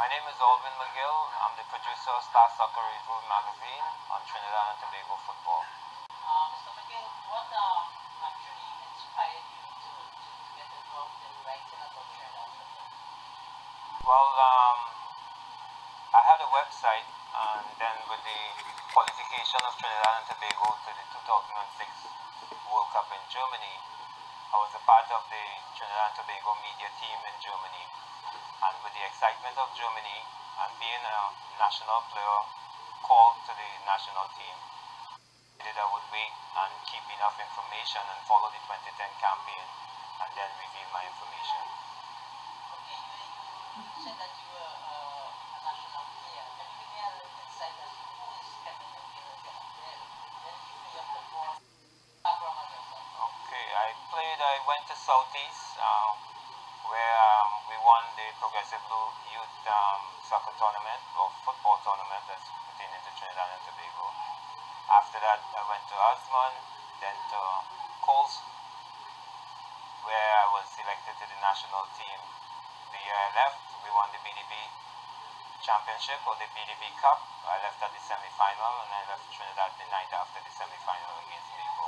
My name is Aldwyn McGill. I'm the producer of Star Soccer Review magazine on Trinidad and Tobago football. Mr. McGill, what actually inspired you to get involved in writing about Trinidad football? Well, I had a website, and then with the qualification of Trinidad and Tobago to the 2006 World Cup in Germany, I was a part of the Trinidad and Tobago media team in Germany. And with the excitement of Germany and being a national player called to the national team, I would wait and keep enough information and follow the 2010 campaign and then reveal my information. Okay, you said that you were a national player. Can you give me a little insight as to who is Kevin McGill and Kevin McGill? When did you play your football? Background on yourself. Okay, I went to Southeast where we won the Progressive Blue Youth Soccer Tournament or football tournament that's pertaining to Trinidad and Tobago. After that, I went to Osman, then to Coles, where I was selected to the national team. The year I left, we won the BDB Championship or the BDB Cup. I left at the semi-final and I left Trinidad the night after the semi-final against Tobago.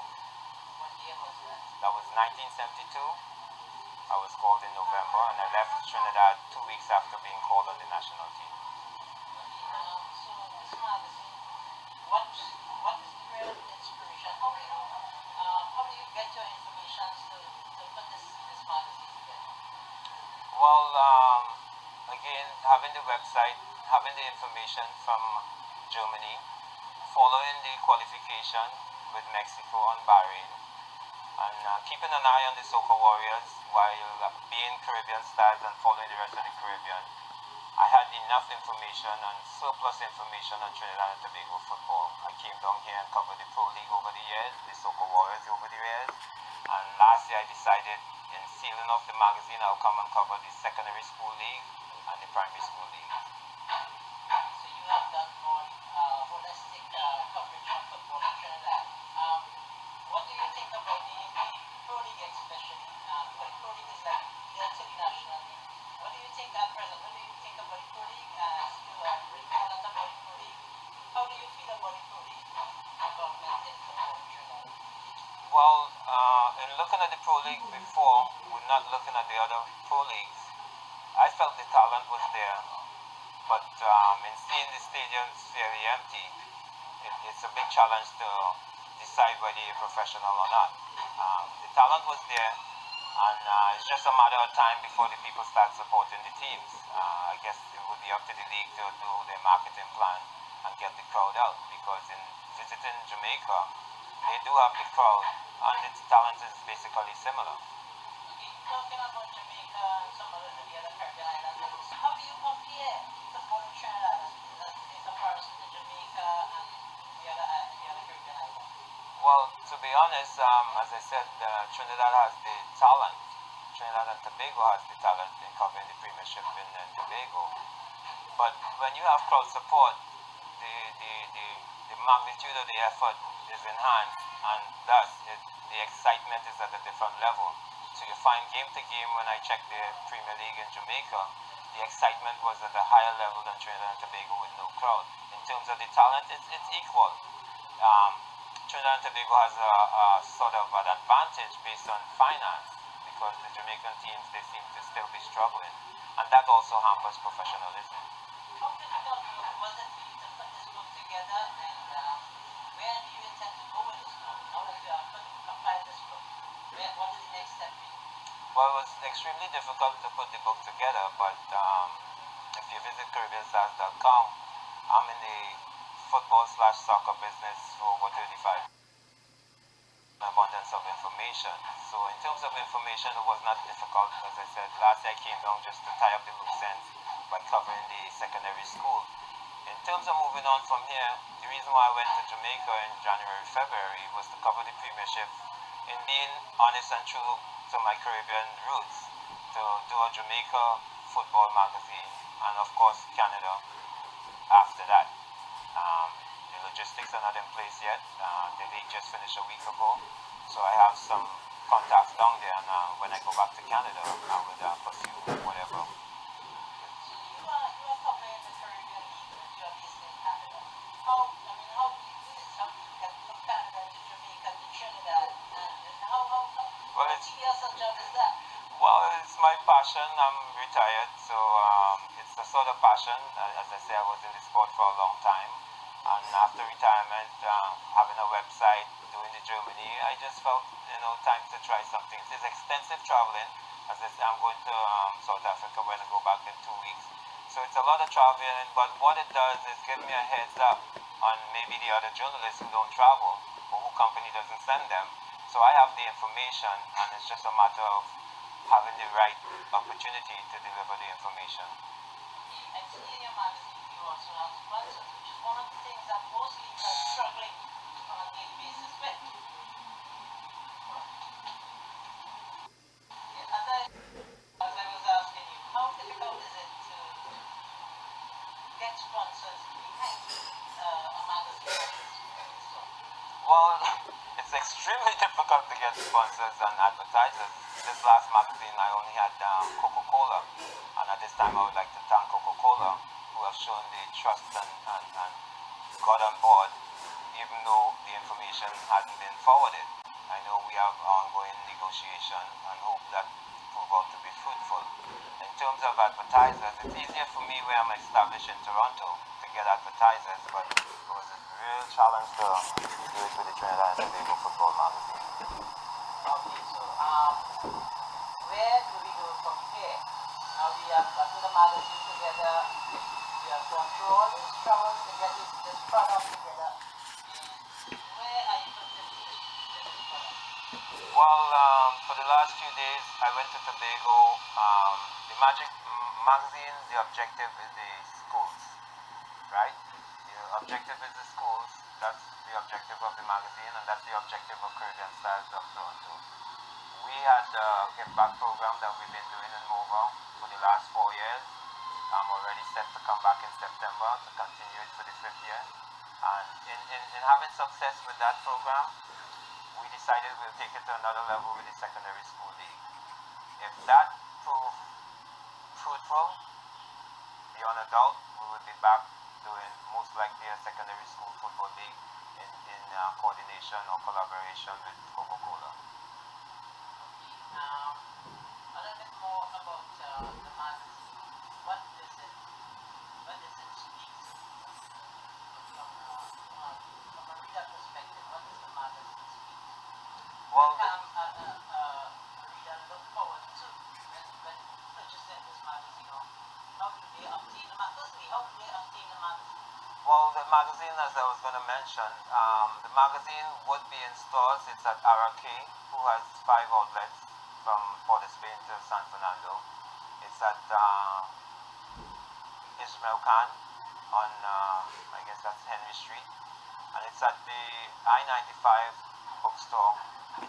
What year was that? That was 1972. I was called in November and I left Trinidad 2 weeks after being called on the national team. So this magazine, what is the real inspiration? How do you get your information to put this magazine together? Well, again, having the website, having the information from Germany, following the qualification with Mexico and Bahrain, and keeping an eye on the Soca Warriors while being Caribbean styles and following the rest of the Caribbean. I had enough information and surplus information on Trinidad and Tobago football. I came down here and covered the Pro League over the years, the Soca Warriors over the years, and last year I decided in sealing off the magazine I'll come and cover the secondary school league and the primary school league. So you have done more holistic coverage of football in Trinidad. What do you think about the Pro League especially? Because the Pro League is like built to the national league. What do you think at present? What do you think about the Pro League? You have written a lot about the Pro League. How do you feel about the Pro League involvement in football in Trinidad? Well, in looking at the Pro League before, we're not looking at the other Pro Leagues, I felt the talent was there, but in seeing the stadiums fairly empty, it's a big challenge to decide whether you're professional or not. The talent was there, and it's just a matter of time before the people start supporting the teams. I guess it would be up to the league to do their marketing plan and get the crowd out, because in visiting Jamaica, they do have the crowd, and its talent is basically similar. Okay, talking about Jamaica and some of the other Caribbean islands, how do you compare football in Trinidad in comparison to Jamaica and the other Caribbean islands? Well, to be honest, as I said, Trinidad has the talent. Trinidad and Tobago has the talent in covering the Premiership in Tobago. But when you have crowd support, the magnitude of the effort is enhanced, and thus the excitement is at a different level. So you find game to game, when I check the Premier League in Jamaica, the excitement was at a higher level than Trinidad and Tobago with no crowd. In terms of the talent, it's equal. Trinidad and Tobago has a sort of an advantage based on finance, because the Jamaican teams, they seem to still be struggling, and that also hampers professionalism. How difficult was it for you to put this book together, and where do you intend to go with this book? Now that you have compiled this book, what is the next step for you? Well, it was extremely difficult to put the book together, but if you visit CaribbeanStars.com, I'm in the football/soccer business for over 35. Abundance of information. So in terms of information, it was not difficult. As I said, last year I came down just to tie up the loose ends by covering the secondary school. In terms of moving on from here, the reason why I went to Jamaica in January, February was to cover the Premiership, in being honest and true to my Caribbean roots, to do a Jamaica football magazine, and of course Canada after that. The logistics are not in place yet. The league just finished a week ago, so I have some contacts down there, and when I go back to Canada, I would pursue whatever. So you are passion. I'm retired, so it's a sort of passion. As I say, I was in the sport for a long time, and after retirement, having a website, doing the Germany, I just felt time to try something. It is extensive traveling. As I say, I'm going to South Africa when I go back in 2 weeks. So it's a lot of traveling, but what it does is give me a heads up on maybe the other journalists who don't travel or who company doesn't send them. So I have the information, and it's just a matter of having the right opportunity to deliver the information. I see in your magazine you also have sponsors, which is one of the things that most leagues are struggling on a daily basis with. As I was asking you, how difficult is it to get sponsors behind a magazine like this one? Well, it's extremely difficult to get sponsors and advertisers. This last magazine, I only had Coca-Cola, and at this time, I would like to thank Coca-Cola, who have shown the trust and got on board, even though the information hasn't been forwarded. I know we have ongoing negotiation and hope that prove out to be fruitful. In terms of advertisers, it's easier for me where I'm established in Toronto to get advertisers, but it was a real challenge to do it with the Trinidad and Tobago Football magazine. Okay, so where do we go from here? Now we have gotten the magazine together, we have gone through all these troubles to get this product together. Where are you going to take this product? Well, for the last few days, I went to Tobago. The Magic magazine, the objective is the schools, right? The objective is the schools. That's the objective of the magazine, and that's the objective of Caribbean Styles of Toronto. We had a Give Back program that we've been doing in MOVA for the last 4 years. I'm already set to come back in September to continue it for the 5th year. And in having success with that program, we decided we'll take it to another level with the secondary school league. If that proved fruitful, beyond a doubt, we will be back doing most likely a secondary school football league in coordination or collaboration with Coca-Cola. Now, a little bit more about the magazine. What does it speak from a reader perspective? What does the magazine speak? Well, What can a reader look forward to when purchasing this magazine? Or how do they obtain the magazine? Firstly, how do they obtain the magazine? Well, the magazine, as I was going to mention, the magazine would be in stores. It's at Arake, who has 5 outlets from Port of Spain to San Fernando. It's at Ismail Khan on, I guess that's Henry Street. And it's at the I-95 bookstore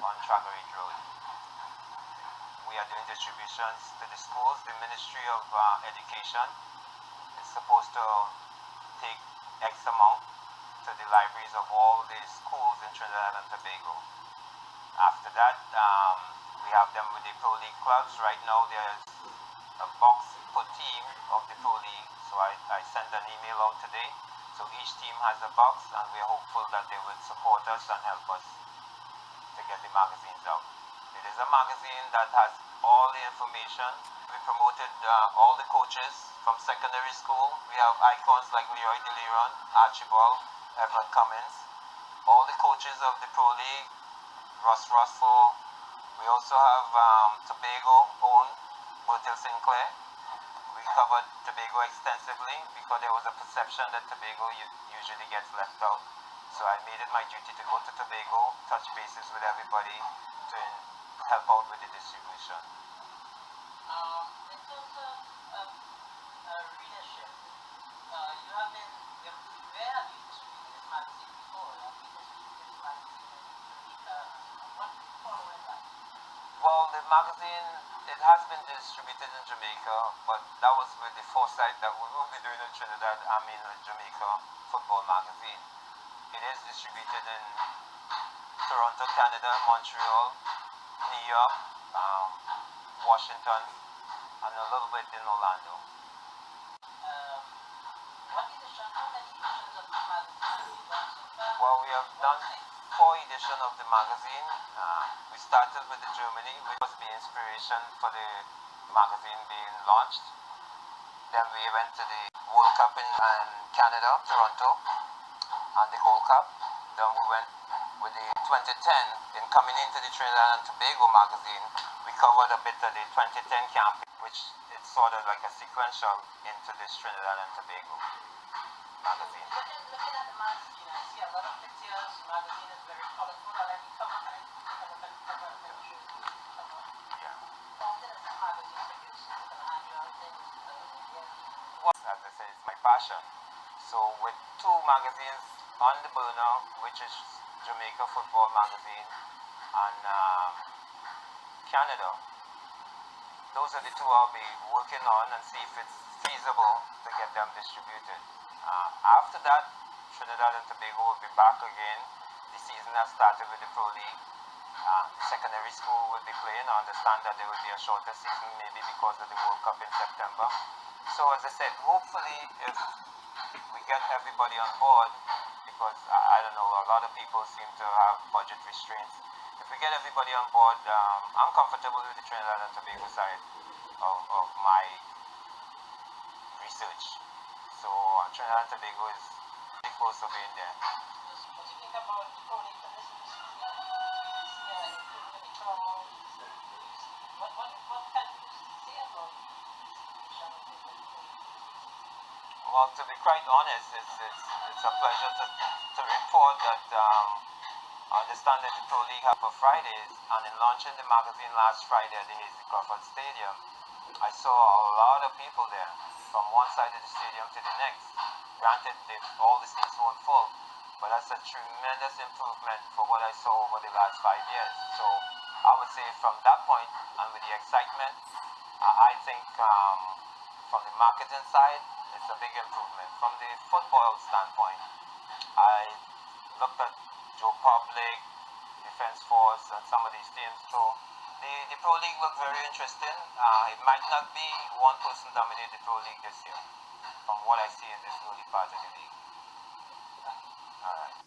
on Tragorate Road. We are doing distributions to the schools. The Ministry of Education is supposed to take X amount to the libraries of all the schools in Trinidad and Tobago. After that, we have them with the Pro League clubs. Right now, there's a box per team of the Pro League. So I sent an email out today. So each team has a box, and we're hopeful that they will support us and help us to get the magazines out. It is a magazine that has all the information. We promoted all the coaches from secondary school. We have icons like Leroy DeLeron, Archibald, Everett Cummins, all the coaches of the Pro League, Russ Russell. We also have Tobago own Bertil Sinclair. We covered Tobago extensively because there was a perception that Tobago usually gets left out. So I made it my duty to go to Tobago, touch bases with everybody to help out with the distribution. In terms of readership, where have you distributed this magazine before? Have you distributed this magazine in Jamaica? What following that? Well, the magazine, it has been distributed in Jamaica, but that was with the foresight that we will be doing in Trinidad, Jamaica Football magazine. It is distributed in Toronto, Canada, Montreal, New York, Washington, and a little bit in Orlando. How many editions of this magazine have you done so far? Well, we have done 4 editions of the magazine. We started with the Germany, which was the inspiration for the magazine being launched. Then we went to the World Cup in Canada, Toronto, and the Gold Cup. Then we went with the 2010, in coming into the Trinidad and Tobago magazine, we covered a bit of the 2010 campaign, which it's sort of like a sequential into this Trinidad and Tobago magazine. Looking at the magazine, I see a lot of pictures. The magazine is very colorful. Let me cover pictures. Yeah. Often as a magazine produced, annual things. As I said, it's my passion. So with two magazines on the burner, which is Jamaica Football magazine and Canada, those are the two I'll be working on and see if it's feasible to get them distributed. After that, Trinidad and Tobago will be back again. The season has started with the Pro League. Secondary school will be playing. I understand that there will be a shorter season, maybe because of the World Cup in September. So as I said, hopefully if we get everybody on board, because I don't know, a lot of people seem to have budget restraints. If we get everybody on board, I'm comfortable with the Trinidad and Tobago side of my research. So Trinidad and Tobago is pretty close to being there. What do you think about Pro League for this season? Improvement in crowd. What can you say about Well, to be quite honest, it's a pleasure to report that I understand that the Pro League have for Fridays, and in launching the magazine last Friday at the Hazy Crawford Stadium, I saw a lot of people there from one side of the stadium to the next. Granted, all the seats weren't full, but that's a tremendous improvement for what I saw over the last 5 years. So I would say from that point, and with the excitement, I think from the marketing side, it's a big improvement. From the football standpoint, I looked at Joe Public, Defense Force, and some of these teams. So the Pro League looked very interesting. It might not be one person dominate the Pro League this year, from what I see in this early part of the league. All right.